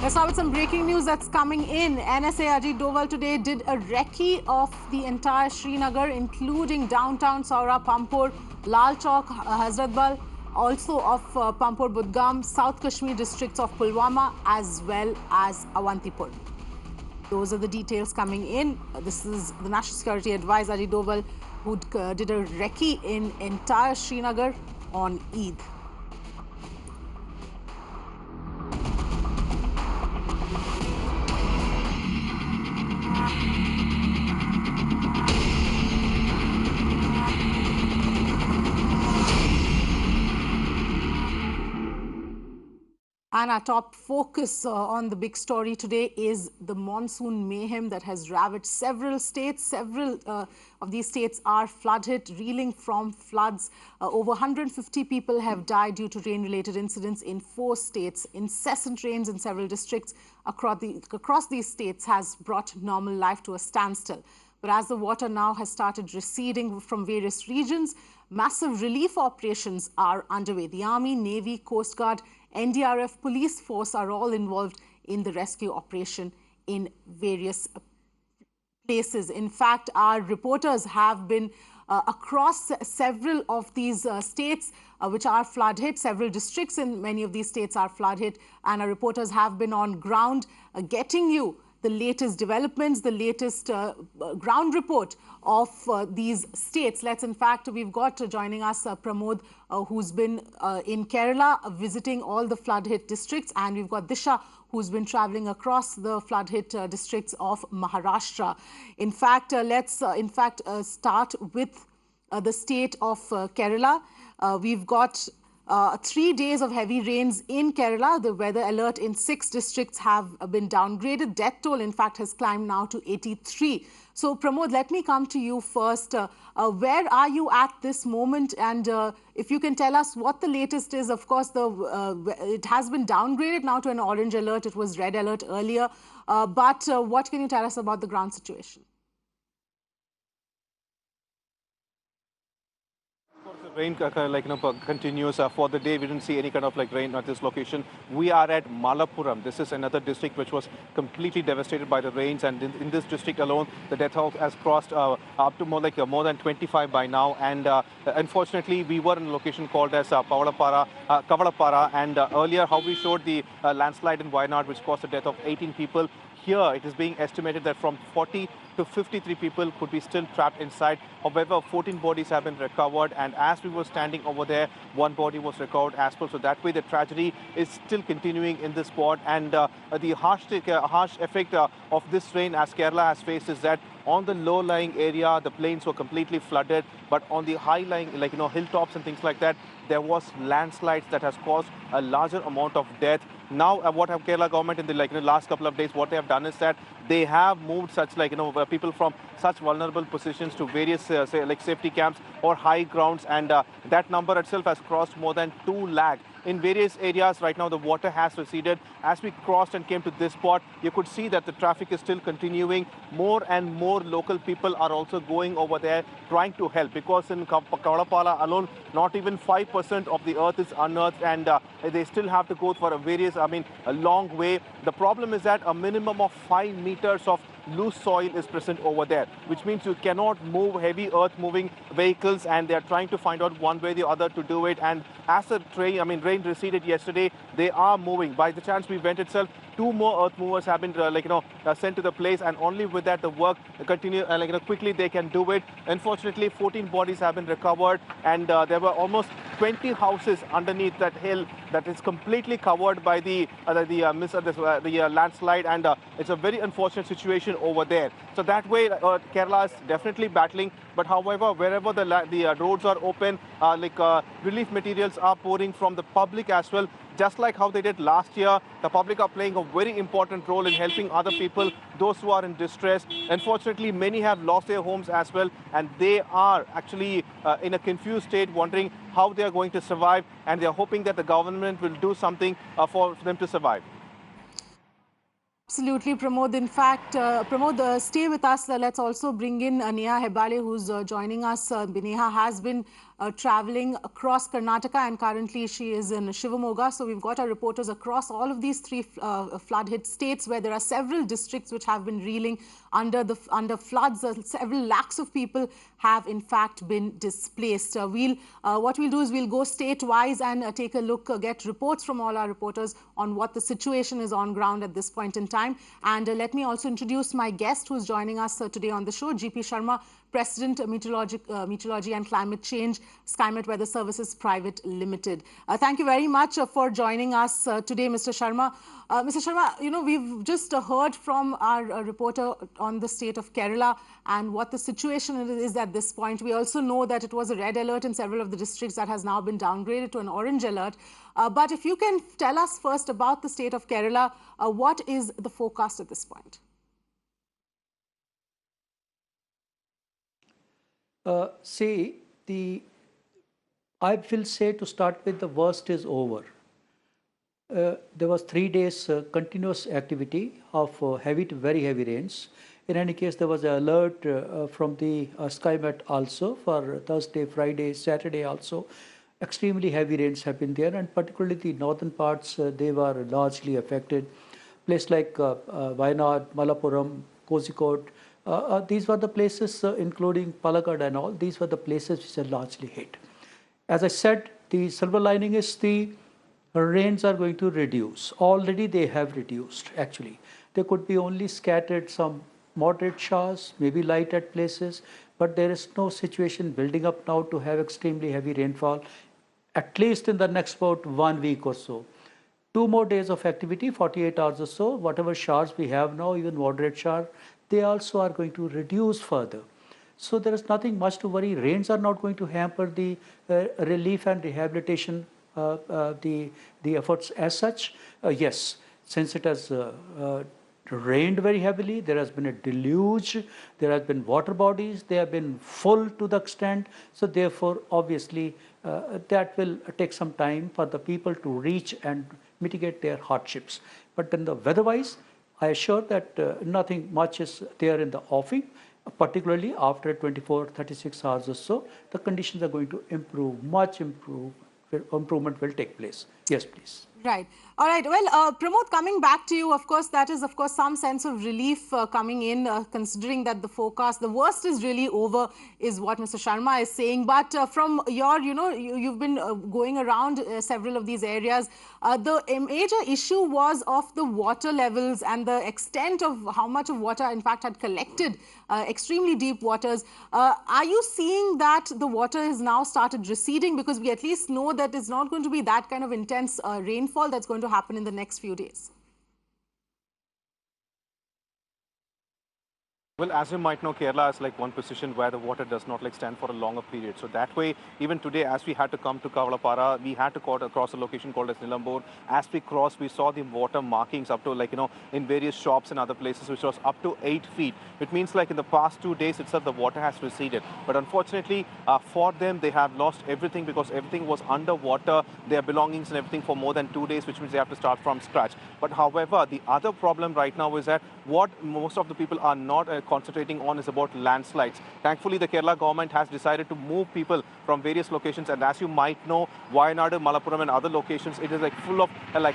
Let's start with some breaking news that's coming in. NSA Ajit Doval today did a recce of the entire Srinagar, including downtown Saura, Pampur, Lal Chowk, Hazratbal, also of Pampur, Budgam, South Kashmir districts of Pulwama, as well as Awantipur. Those are the details coming in. This is the National Security Advisor Ajit Doval, who did a recce in entire Srinagar on Eid. And our top focus on the big story today is the monsoon mayhem that has ravaged several states. Several of these states are flood hit, reeling from floods. Over 150 people have died due to rain-related incidents in 4 states. Incessant rains in several districts across these states has brought normal life to a standstill. But as the water now has started receding from various regions, massive relief operations are underway. The Army, Navy, Coast Guard, NDRF, police force are all involved in the rescue operation in various places. In fact, our reporters have been across several of these states which are flood hit. Several districts in many of these states are flood hit, and our reporters have been on ground getting you the latest developments, the latest ground report of these states. We've got joining us Pramod, who's been in Kerala visiting all the flood-hit districts, and we've got Disha, who's been traveling across the flood-hit districts of Maharashtra. In fact, let's start with the state of Kerala. We've got 3 days of heavy rains in Kerala. The weather alert in 6 districts have been downgraded. Death toll, in fact, has climbed now to 83. So, Pramod, let me come to you first. Where are you at this moment? And if you can tell us what the latest is. Of course, it has been downgraded now to an orange alert. It was red alert earlier. But what can you tell us about the ground situation? Rain continues for the day. We didn't see any kind of rain at this location. We are at Malappuram. This is another district which was completely devastated by the rains, and in this district alone, the death toll has crossed up to more than 25 by now. And unfortunately, we were in a location called as Kavalapara, and earlier how we showed the landslide in Wayanad, which caused the death of 18 people. Here, it is being estimated that from 40 to 53 people could be still trapped inside. However, 14 bodies have been recovered, and as we were standing over there, 1 body was recovered as well. So that way, the tragedy is still continuing in this spot. And the harsh effect of this rain, as Kerala has faced, is that on the low-lying area, the plains were completely flooded. But on the high-lying, hilltops and things like that, there was landslides that has caused a larger amount of death. Now, what have Kerala government in the last couple of days, what they have done is that they have moved such people from such vulnerable positions to various safety camps or high grounds, and that number itself has crossed more than 2 lakh. In various areas right now, the water has receded. As we crossed and came to this spot, you could see that the traffic is still continuing. More and more local people are also going over there trying to help, because in Kavalapala alone, not even 5% of the earth is unearthed, and they still have to go for a long way. The problem is that a minimum of 5 meters of loose soil is present over there, which means you cannot move heavy earth-moving vehicles, and they are trying to find out one way or the other to do it. And as the rain receded yesterday, they are moving. By the chance we went itself, 2 more earth movers have been sent to the place, and only with that the work continue quickly they can do it. Unfortunately, 14 bodies have been recovered, and there were almost 20 houses underneath that hill that is completely covered by the landslide, and it's a very unfortunate situation over there. So that way, Kerala is definitely battling. But however, wherever the roads are open, relief materials are pouring from the public as well. Just like how they did last year, the public are playing a very important role in helping other people, those who are in distress. Unfortunately, many have lost their homes as well, and they are actually in a confused state, wondering how they are going to survive, and they are hoping that the government will do something for them to survive. Absolutely, Pramod. In fact, Pramod, stay with us. Let's also bring in Neha Hebale, who's joining us. Neha has been traveling across Karnataka, and currently she is in Shivamoga. So we've got our reporters across all of these three flood-hit states, where there are several districts which have been reeling under floods. Several lakhs of people have in fact been displaced. What we'll do is we'll go state-wise and take a look, get reports from all our reporters on what the situation is on ground at this point in time. And let me also introduce my guest who's joining us today on the show, GP Sharma, President, Meteorology and Climate Change, SkyMet Weather Services Private Limited. Thank you very much for joining us today, Mr. Sharma. Mr. Sharma, you know, we've just heard from our reporter on the state of Kerala and what the situation is at this point. We also know that it was a red alert in several of the districts that has now been downgraded to an orange alert. But if you can tell us first about the state of Kerala, what is the forecast at this point? I will say, to start with, the worst is over. There was 3 days continuous activity of heavy to very heavy rains. In any case, there was an alert from the SkyMet also for Thursday, Friday, Saturday also. Extremely heavy rains have been there, and particularly the northern parts, they were largely affected. Places like Wayanad, Malappuram, Kozhikode, these were the places, including Palakkad and all, these were the places which are largely hit. As I said, the silver lining is the rains are going to reduce. Already they have reduced, actually. There could be only scattered some moderate showers, maybe light at places, but there is no situation building up now to have extremely heavy rainfall, at least in the next about 1 week or so. 2 more days of activity, 48 hours or so, whatever showers we have now, even moderate shower, they also are going to reduce further. So there is nothing much to worry. Rains are not going to hamper the relief and rehabilitation, the efforts as such. Yes, since it has rained very heavily, there has been a deluge, there has been water bodies, they have been full to the extent. So therefore, obviously, that will take some time for the people to reach and mitigate their hardships. But then the weather-wise, I assure that nothing much is there in the offing, particularly after 24, 36 hours or so. The conditions are going to improve, much improve. Improvement will take place. Yes, please. Right. All right. Well, Pramod, coming back to you, of course, that is, of course, some sense of relief coming in, considering that the forecast, the worst is really over, is what Mr. Sharma is saying. But from your, you've been going around several of these areas. The major issue was of the water levels and the extent of how much of water, in fact, had collected, extremely deep waters. Are you seeing that the water has now started receding? Because we at least know that it's not going to be that kind of intense rainfall that's going to happen in the next few days. Well, as you might know, Kerala is like one position where the water does not stand for a longer period. So that way, even today, as we had to come to Kavalapara, we had to cross a location called as Nilambur. As we crossed, we saw the water markings up to in various shops and other places, which was up to 8 feet. It means in the past 2 days itself, the water has receded. But unfortunately, for them, they have lost everything because everything was underwater, their belongings and everything for more than 2 days, which means they have to start from scratch. But however, the other problem right now is that what most of the people are not concentrating on is about landslides. Thankfully, the Kerala government has decided to move people from various locations, and as you might know, Wayanad, Malappuram and other locations, it is full of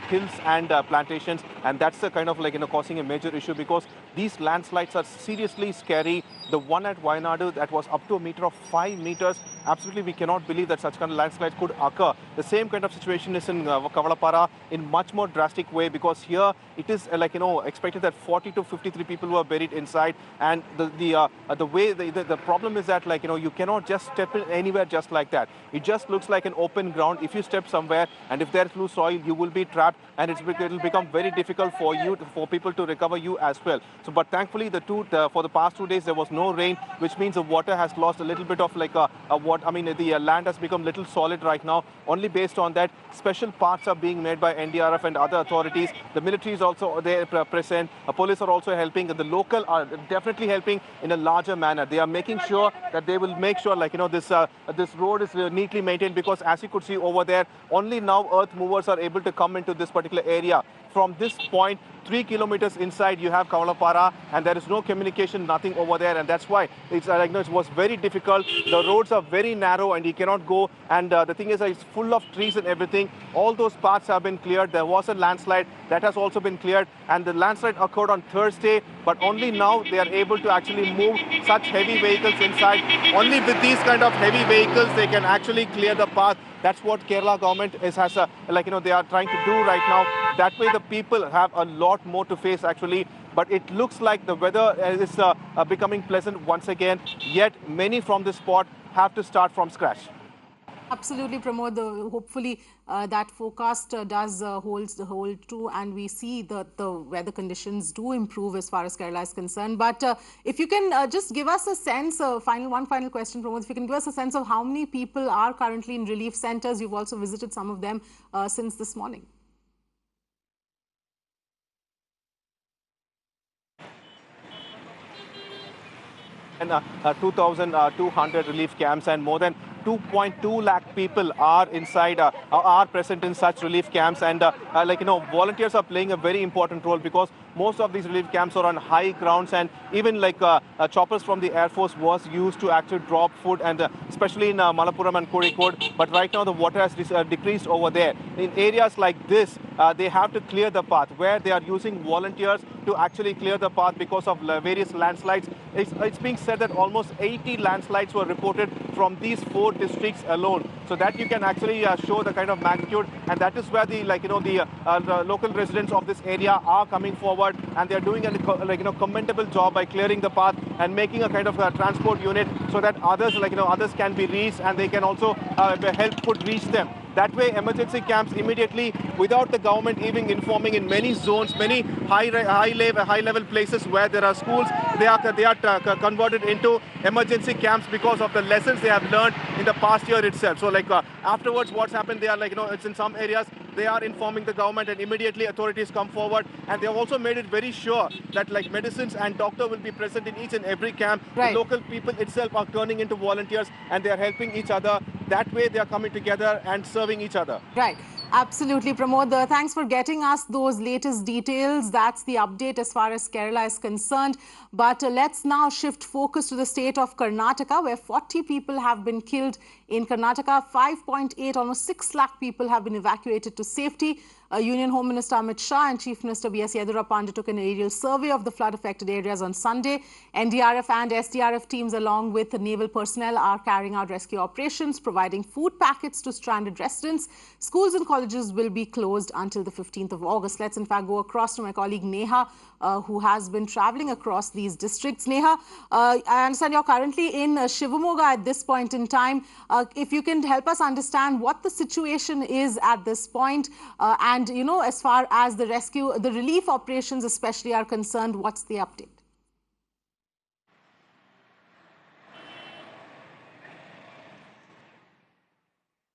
hills and plantations, and that's the kind of causing a major issue because these landslides are seriously scary. The one at Wayanad that was up to a meter of 5 meters, absolutely we cannot believe that such kind of landslides could occur. The same kind of situation is in Kavalapara in much more drastic way because here it is expected that 40 to 53 people were buried inside, and the problem is that you cannot just step in anywhere just like that. It just looks like an open ground. If you step somewhere and if there's loose soil, you will be trapped, and it will become very difficult for people to recover you as well. So, but thankfully for the past 2 days there was no rain, which means the water has lost a little bit of the land has become little solid right now. Only based on that, special parts are being made by NDRF and other authorities. The military is also there present. Police are also helping, and the local are definitely helping in a larger manner. They are making sure that they will make sure this road is neatly maintained because as you could see over there, only now earth movers are able to come into this particular area. From this point, 3 kilometers inside, you have Kavalapara, and there is no communication, nothing over there, and that's why it's it was very difficult. The roads are very narrow, and you cannot go. And the thing is, it's full of trees and everything. All those paths have been cleared. There was a landslide that has also been cleared, and the landslide occurred on Thursday, but only now they are able to actually move such heavy vehicles inside. Only with these kind of heavy vehicles they can actually clear the path. That's what Kerala government they are trying to do right now. That way the people have a lot more to face actually. But it looks like the weather is becoming pleasant once again. Yet many from this spot have to start from scratch. Absolutely, Pramod. Hopefully that forecast does hold true, and we see that the weather conditions do improve as far as Kerala is concerned. But if you can just give us a sense, one final question, Pramod, if you can give us a sense of how many people are currently in relief centers. You've also visited some of them since this morning. And 2,200 relief camps, and more than 2.2 lakh people are inside, are present in such relief camps. And volunteers are playing a very important role, because most of these relief camps are on high grounds, and even choppers from the Air Force was used to actually drop food, and especially in Malappuram and Kozhikode. But right now the water has decreased over there. In areas like this, they have to clear the path, where they are using volunteers to actually clear the path because of various landslides. It's being said that almost 80 landslides were reported from these 4 districts alone, so that you can actually show the kind of magnitude. And that is where the local residents of this area are coming forward, and they are doing a commendable job by clearing the path and making a kind of transport unit, so that others others can be reached, and they can also help food reach them. That way, emergency camps immediately, without the government even informing, in many zones, many high-level places where there are schools, they are converted into emergency camps because of the lessons they have learned in the past year itself. So, afterwards, what's happened? They are it's in some areas they are informing the government, and immediately authorities come forward, and they have also made it very sure that medicines and doctor will be present in each and every camp. Right. The local people itself are turning into volunteers, and they are helping each other. That way, they are coming together and serving each other. Right. Absolutely, Pramod. Thanks for getting us those latest details. That's the update as far as Kerala is concerned. But let's now shift focus to the state of Karnataka, where 40 people have been killed in Karnataka. 5.8, almost 6 lakh people have been evacuated to safety. Union Home Minister Amit Shah and Chief Minister B.S. Yedurappa undertook an aerial survey of the flood-affected areas on Sunday. NDRF and SDRF teams, along with the naval personnel, are carrying out rescue operations, providing food packets to stranded residents. Schools and colleges will be closed until the 15th of August. Let's in fact go across to my colleague Neha, who has been traveling across these districts. Neha, I understand you're currently in Shivamogga at this point in time. If you can help us understand what the situation is at this point, and as far as the relief operations especially are concerned, what's the update?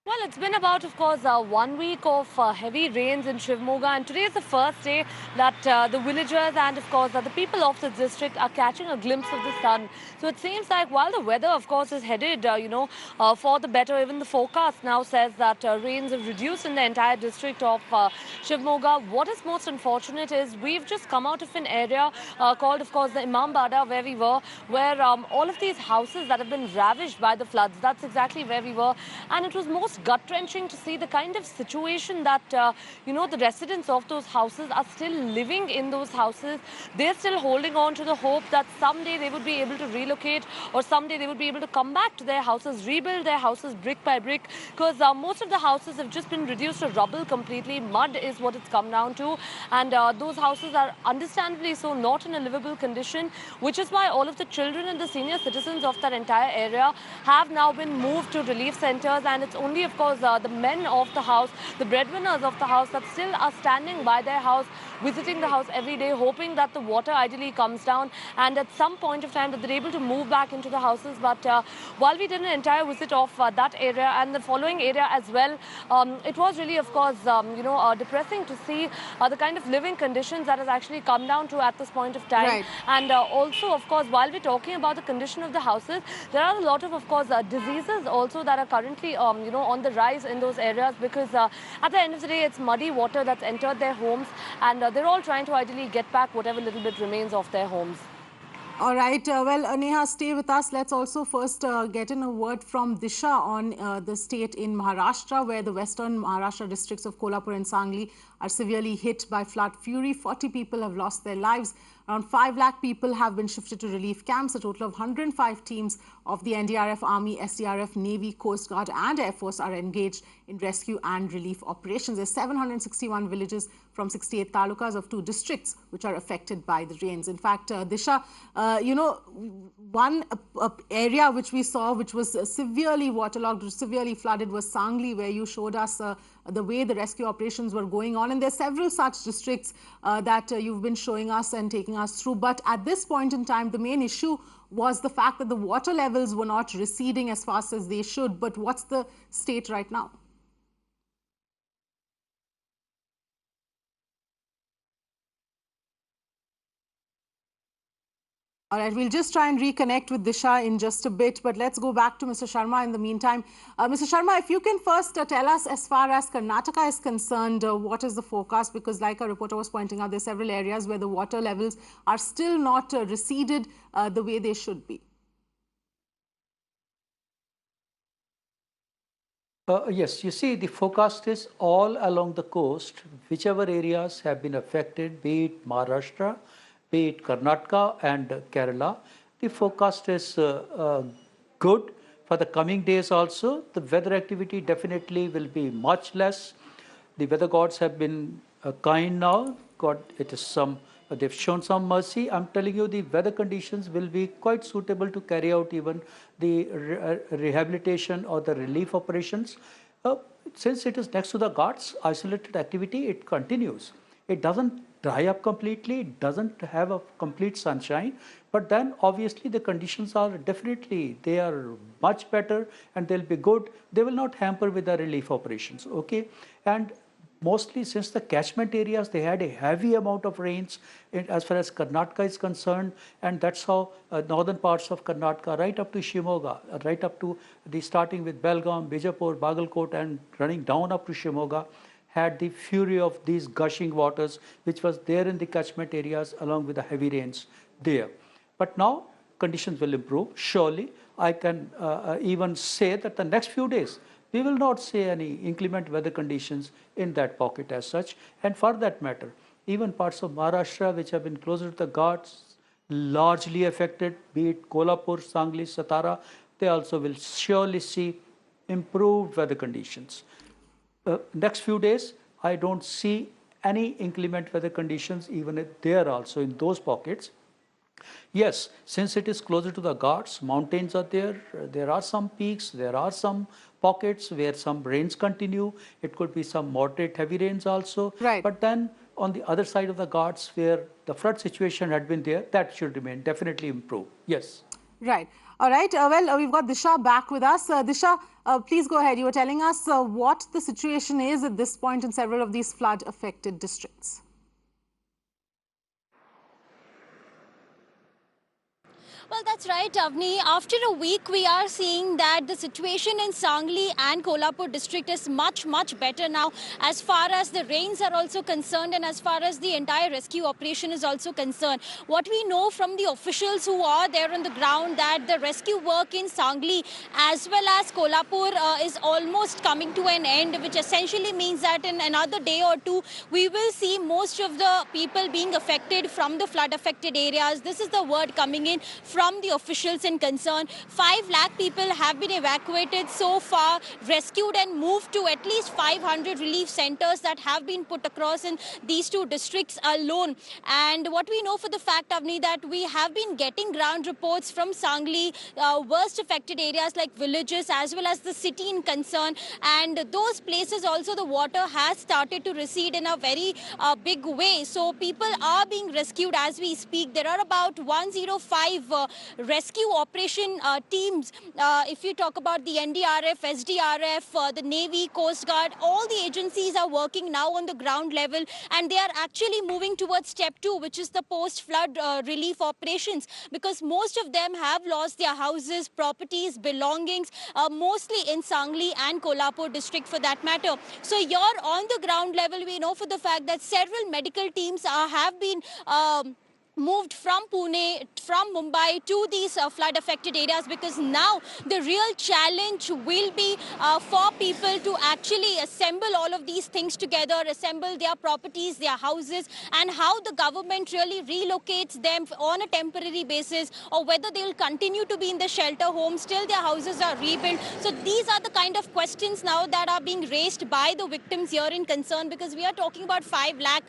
Well, it's been about, of course, 1 week of heavy rains in Shivamogga, and today is the first day that the villagers and, of course, the people of the district are catching a glimpse of the sun. So it seems like while the weather, of course, is headed, for the better, even the forecast now says that rains have reduced in the entire district of Shivamogga. What is most unfortunate is we've just come out of an area called, of course, the Imambada, where we were, where all of these houses that have been ravaged by the floods, that's exactly where we were. And it was most gut-wrenching to see the kind of situation that, the residents of those houses are still living in those houses. They're still holding on to the hope that someday they would be able to relocate, or someday they would be able to come back to their houses, rebuild their houses brick by brick, because most of the houses have just been reduced to rubble completely. Mud is what it's come down to, and those houses are understandably so not in a livable condition, which is why all of the children and the senior citizens of that entire area have now been moved to relief centers. And it's only, of course, the men of the house, the breadwinners of the house, that still are standing by their house, visiting the house every day, hoping that the water ideally comes down, and at some point of time that they're able to move back into the houses. But while we did an entire visit of that area and the following area as well, it was really, of course, depressing to see the kind of living conditions that has actually come down to at this point of time. Right. And also, of course, while we're talking about the condition of the houses, there are a lot of course, diseases also that are currently, on the rise in those areas because at the end of the day, it's muddy water that's entered their homes, and they're all trying to ideally get back whatever little bit remains of their homes. All right. Well, Neha, stay with us. Let's also first get in a word from Disha on the state in Maharashtra, where the western Maharashtra districts of Kolhapur and Sangli are severely hit by flood fury. 40 people have lost their lives. Around 5 lakh people have been shifted to relief camps. A total of 105 teams of the NDRF, Army, SDRF, Navy, Coast Guard and Air Force are engaged in rescue and relief operations. There's 761 villages from 68 talukas of 2 districts which are affected by the rains. In fact, Disha, one area which we saw which was severely waterlogged, severely flooded was Sangli, where you showed us the way the rescue operations were going on. And there are several such districts that you've been showing us and taking us through. But at this point in time, the main issue was the fact that the water levels were not receding as fast as they should. But what's the state right now? All right, we'll just try and reconnect with Disha in just a bit, but let's go back to Mr. Sharma in the meantime. Mr. Sharma, if you can first tell us, as far as Karnataka is concerned, what is the forecast? Because like our reporter was pointing out, there are several areas where the water levels are still not receded the way they should be. Yes, you see, the forecast is all along the coast, whichever areas have been affected, be it Maharashtra, be it Karnataka and Kerala. The forecast is good for the coming days also. The weather activity definitely will be much less. The weather gods have been kind now. They've shown some mercy. I'm telling you, the weather conditions will be quite suitable to carry out even the rehabilitation or the relief operations. Since it is next to the Ghats, isolated activity, it continues. It doesn't dry up completely, it doesn't have a complete sunshine, but then obviously the conditions are they are much better and they'll be good. They will not hamper with the relief operations, okay? And mostly since the catchment areas, they had a heavy amount of rains as far as Karnataka is concerned, and that's how northern parts of Karnataka, right up to Shimoga, right up to starting with Belgaum, Bijapur, Bagalkot, and running down up to Shimoga, had the fury of these gushing waters, which was there in the catchment areas along with the heavy rains there. But now conditions will improve, surely. I can even say that the next few days, we will not see any inclement weather conditions in that pocket as such. And for that matter, even parts of Maharashtra which have been closer to the Ghats, largely affected, be it Kolhapur, Sangli, Satara, they also will surely see improved weather conditions. Next few days, I don't see any inclement weather conditions even there also in those pockets. Yes, since it is closer to the Ghats, mountains are there, there are some peaks, there are some pockets where some rains continue. It could be some moderate heavy rains also. Right. But then on the other side of the Ghats where the flood situation had been there, that should remain, definitely improve. Yes. Right. All right. We've got Disha back with us. Disha, please go ahead. You were telling us what the situation is at this point in several of these flood-affected districts. Well, that's right, Avni. After a week, we are seeing that the situation in Sangli and Kolhapur district is much, much better now as far as the rains are also concerned and as far as the entire rescue operation is also concerned. What we know from the officials who are there on the ground that the rescue work in Sangli as well as Kolhapur is almost coming to an end, which essentially means that in another day or two, we will see most of the people being affected from the flood-affected areas. This is the word coming in from the officials in concern. 5 lakh people have been evacuated so far, rescued and moved to at least 500 relief centers that have been put across in these 2 districts alone. And what we know for the fact, Avni, that we have been getting ground reports from Sangli, worst affected areas like villages as well as the city in concern. And those places also the water has started to recede in a very big way. So people are being rescued as we speak. There are about 105 rescue operation teams. If you talk about the NDRF, SDRF, the Navy, Coast Guard, all the agencies are working now on the ground level, and they are actually moving towards step 2, which is the post-flood relief operations, because most of them have lost their houses, properties, belongings, mostly in Sangli and Kolhapur district for that matter. So you're on the ground level. We know for the fact that several medical teams have been moved from Pune, from Mumbai to these flood affected areas, because now the real challenge will be for people to actually assemble all of these things together, assemble their properties, their houses, and how the government really relocates them on a temporary basis, or whether they will continue to be in the shelter homes till their houses are rebuilt. So these are the kind of questions now that are being raised by the victims here in concern, because we are talking about 5 lakh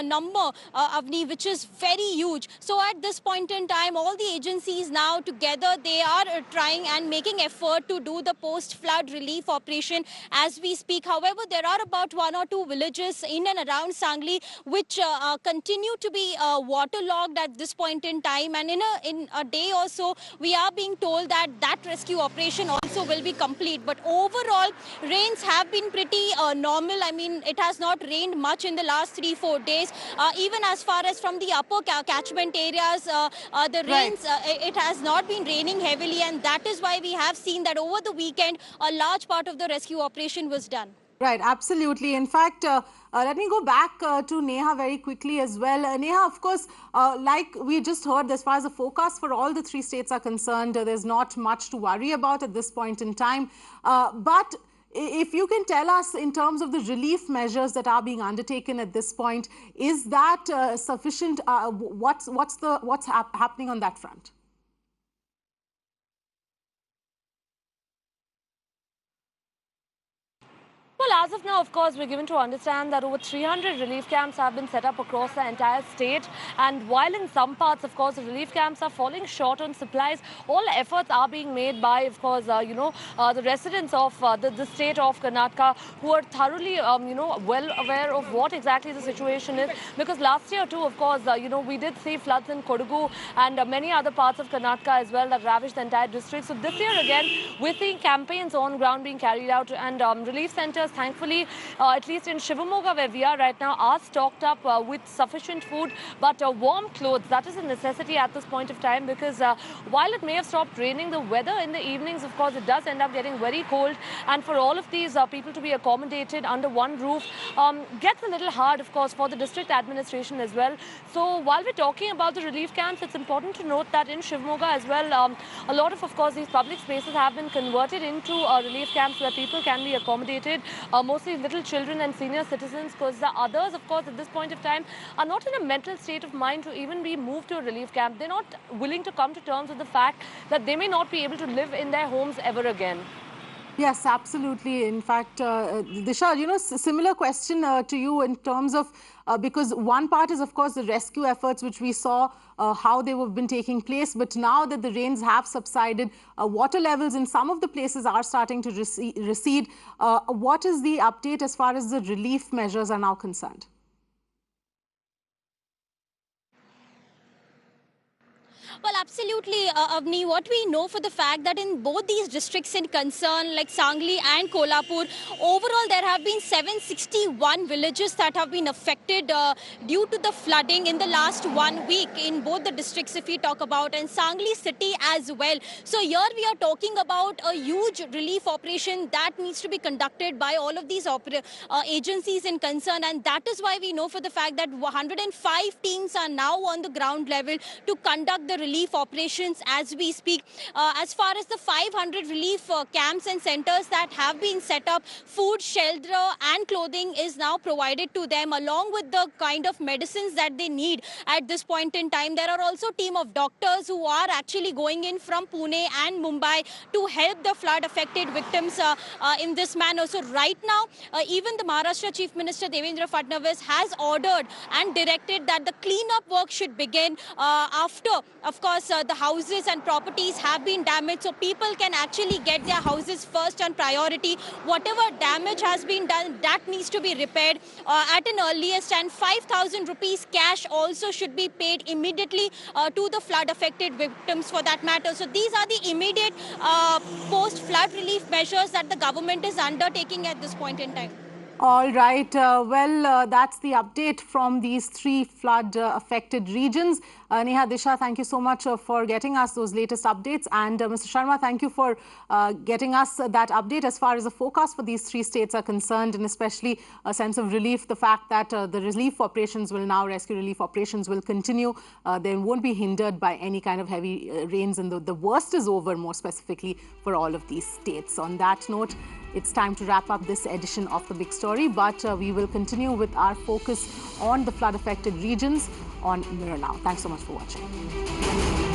number, Avni, which is very huge. So at this point in time, all the agencies now together, they are trying and making effort to do the post-flood relief operation as we speak. However, there are about 1 or 2 villages in and around Sangli which continue to be waterlogged at this point in time. And in a day or so, we are being told that that rescue operation also will be complete. But overall, rains have been pretty normal. I mean, it has not rained much in the last 3-4 days. Even as far as from the upper catchment areas, the rains, it has not been raining heavily, and that is why we have seen that over the weekend, a large part of the rescue operation was done. Right, absolutely. In fact, let me go back to Neha very quickly as well. Neha, of course, like we just heard, as far as the forecast for all the 3 states are concerned, there's not much to worry about at this point in time. But if you can tell us in terms of the relief measures that are being undertaken at this point, is that sufficient? What's happening on that front? Well, as of now, of course, we're given to understand that over 300 relief camps have been set up across the entire state. And while in some parts, of course, the relief camps are falling short on supplies, all efforts are being made by, of course, the residents of the state of Karnataka, who are thoroughly, well aware of what exactly the situation is. Because last year, too, of course, we did see floods in Kodagu and many other parts of Karnataka as well that ravaged the entire district. So this year, again, we're seeing campaigns on ground being carried out, and relief centers, thankfully, at least in Shivamogga, where we are right now, are stocked up with sufficient food, but warm clothes, that is a necessity at this point of time, because while it may have stopped raining, the weather in the evenings, of course, it does end up getting very cold, and for all of these people to be accommodated under one roof gets a little hard, of course, for the district administration as well. So while we're talking about the relief camps, it's important to note that in Shivamogga as well, a lot of course, these public spaces have been converted into relief camps where people can be accommodated. Mostly little children and senior citizens, because the others, of course, at this point of time are not in a mental state of mind to even be moved to a relief camp. They're not willing to come to terms with the fact that they may not be able to live in their homes ever again. Yes, absolutely. In fact, Disha, similar question to you in terms of, because one part is, of course, the rescue efforts, which we saw how they have been taking place. But now that the rains have subsided, water levels in some of the places are starting to recede. What is the update as far as the relief measures are now concerned? Well, absolutely, Avni. What we know for the fact that in both these districts in concern, like Sangli and Kolhapur, overall there have been 761 villages that have been affected due to the flooding in the last 1 week in both the districts, if we talk about, and Sangli city as well. So here we are talking about a huge relief operation that needs to be conducted by all of these agencies in concern, and that is why we know for the fact that 105 teams are now on the ground level to conduct the relief operations as we speak. As far as the 500 relief camps and centers that have been set up, food, shelter and clothing is now provided to them, along with the kind of medicines that they need at this point in time. There are also a team of doctors who are actually going in from Pune and Mumbai to help the flood affected victims in this manner. So right now, even the Maharashtra Chief Minister Devendra Fadnavis has ordered and directed that the cleanup work should begin after of course, the houses and properties have been damaged, so people can actually get their houses first on priority. Whatever damage has been done, that needs to be repaired at an earliest, and 5,000 rupees cash also should be paid immediately to the flood-affected victims for that matter. So these are the immediate post-flood relief measures that the government is undertaking at this point in time. All right. That's the update from these 3 flood-affected regions. Neha, Disha, thank you so much for getting us those latest updates. And Mr. Sharma, thank you for getting us that update as far as the forecast for these 3 states are concerned, and especially a sense of relief, the fact that the relief operations will now, rescue relief operations will continue. They won't be hindered by any kind of heavy rains, and the worst is over, more specifically, for all of these states. On that note, it's time to wrap up this edition of The Big Story, but we will continue with our focus on the flood-affected regions on Mirror Now. Thanks so much for watching.